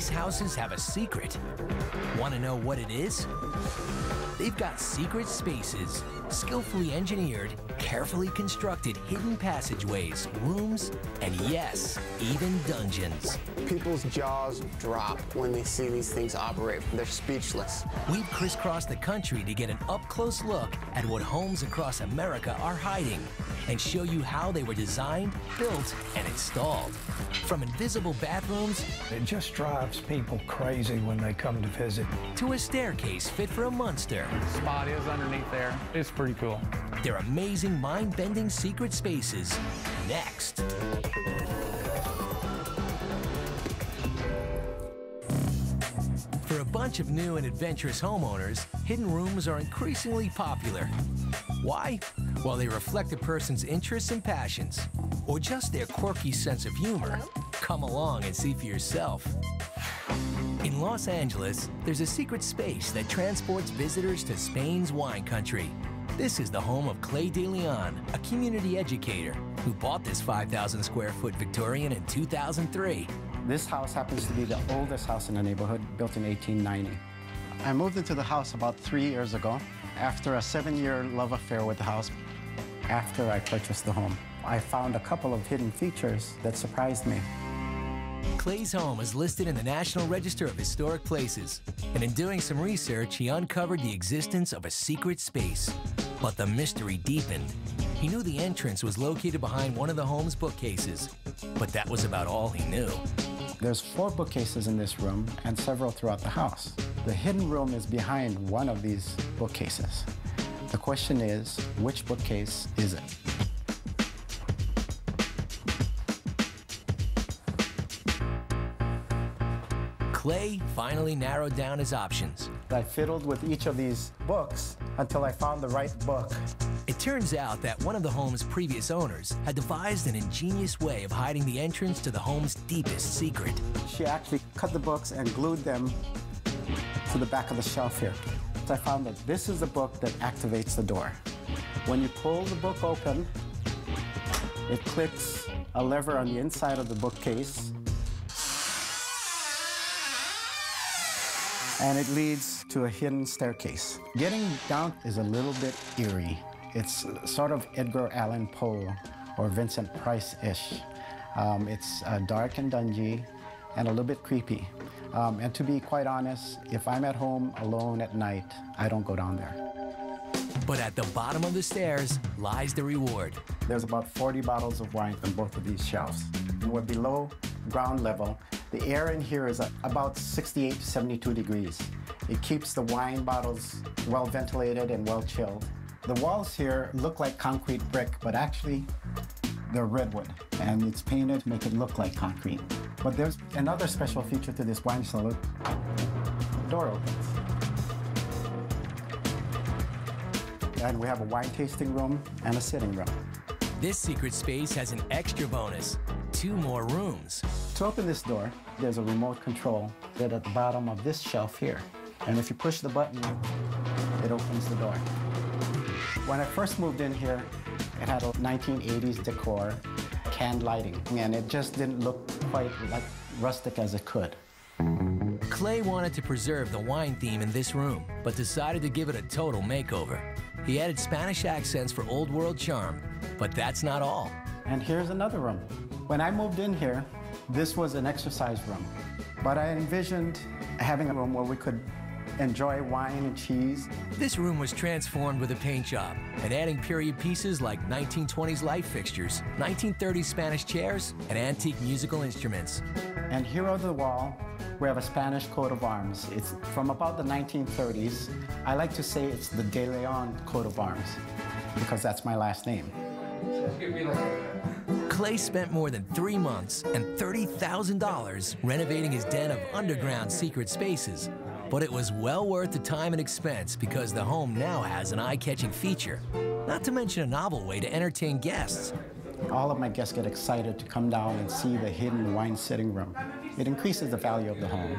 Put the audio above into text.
These houses have a secret. Want to know what it is? They've got secret spaces, skillfully engineered, carefully constructed hidden passageways, rooms, and yes, even dungeons. People's jaws drop when they see these things operate. They're speechless. We've crisscrossed the country to get an up-close look at what homes across America are hiding and show you how they were designed, built, and installed. From invisible bathrooms, it just drives people crazy when they come to visit, to a staircase fit for a monster. Spot is underneath there. It's pretty cool. They're amazing, mind-bending secret spaces. Next. For a bunch of new and adventurous homeowners, hidden rooms are increasingly popular. Why? Well, they reflect a person's interests and passions, or just their quirky sense of humor. Come along and see for yourself. In Los Angeles, there's a secret space that transports visitors to Spain's wine country. This is the home of Clay De Leon, a community educator who bought this 5,000 square foot Victorian in 2003. This house happens to be the oldest house in the neighborhood, built in 1890. I moved into the house about 3 years ago, after a 7-year love affair with the house. After I purchased the home, I found a couple of hidden features that surprised me. Clay's home is listed in the National Register of Historic Places, and in doing some research, he uncovered the existence of a secret space. But the mystery deepened. He knew the entrance was located behind one of the home's bookcases, but that was about all he knew. There's 4 bookcases in this room and several throughout the house. The hidden room is behind one of these bookcases. The question is, which bookcase is it? Clay finally narrowed down his options. I fiddled with each of these books until I found the right book. It turns out that one of the home's previous owners had devised an ingenious way of hiding the entrance to the home's deepest secret. She actually cut the books and glued them to the back of the shelf here. So I found that this is the book that activates the door. When you pull the book open, it clicks a lever on the inside of the bookcase, and it leads to a hidden staircase. Getting down is a little bit eerie. It's sort of Edgar Allan Poe or Vincent Price-ish. It's dark and dungy and a little bit creepy. And to be quite honest, if I'm at home alone at night, I don't go down there. But at the bottom of the stairs lies the reward. There's about 40 bottles of wine on both of these shelves. We're below ground level. The air in here is about 68 to 72 degrees. It keeps the wine bottles well ventilated and well chilled. The walls here look like concrete brick, but actually they're redwood, and it's painted to make it look like concrete. But there's another special feature to this wine cellar. The door opens. And we have a wine tasting room and a sitting room. This secret space has an extra bonus, 2 more rooms. To open this door, there's a remote control right at the bottom of this shelf here. And if you push the button, it opens the door. When I first moved in here, it had a 1980s decor, canned lighting, and it just didn't look quite like rustic as it could. Clay wanted to preserve the wine theme in this room, but decided to give it a total makeover. He added Spanish accents for old world charm, but that's not all. And here's another room. When I moved in here, this was an exercise room, but I envisioned having a room where we could enjoy wine and cheese. This room was transformed with a paint job and adding period pieces like 1920s light fixtures, 1930s Spanish chairs, and antique musical instruments. And here on the wall, we have a Spanish coat of arms. It's from about the 1930s. I like to say it's the De Leon coat of arms because that's my last name. Clay spent more than 3 months and $30,000 renovating his den of underground secret spaces. But it was well worth the time and expense because the home now has an eye-catching feature, not to mention a novel way to entertain guests. All of my guests get excited to come down and see the hidden wine sitting room. It increases the value of the home.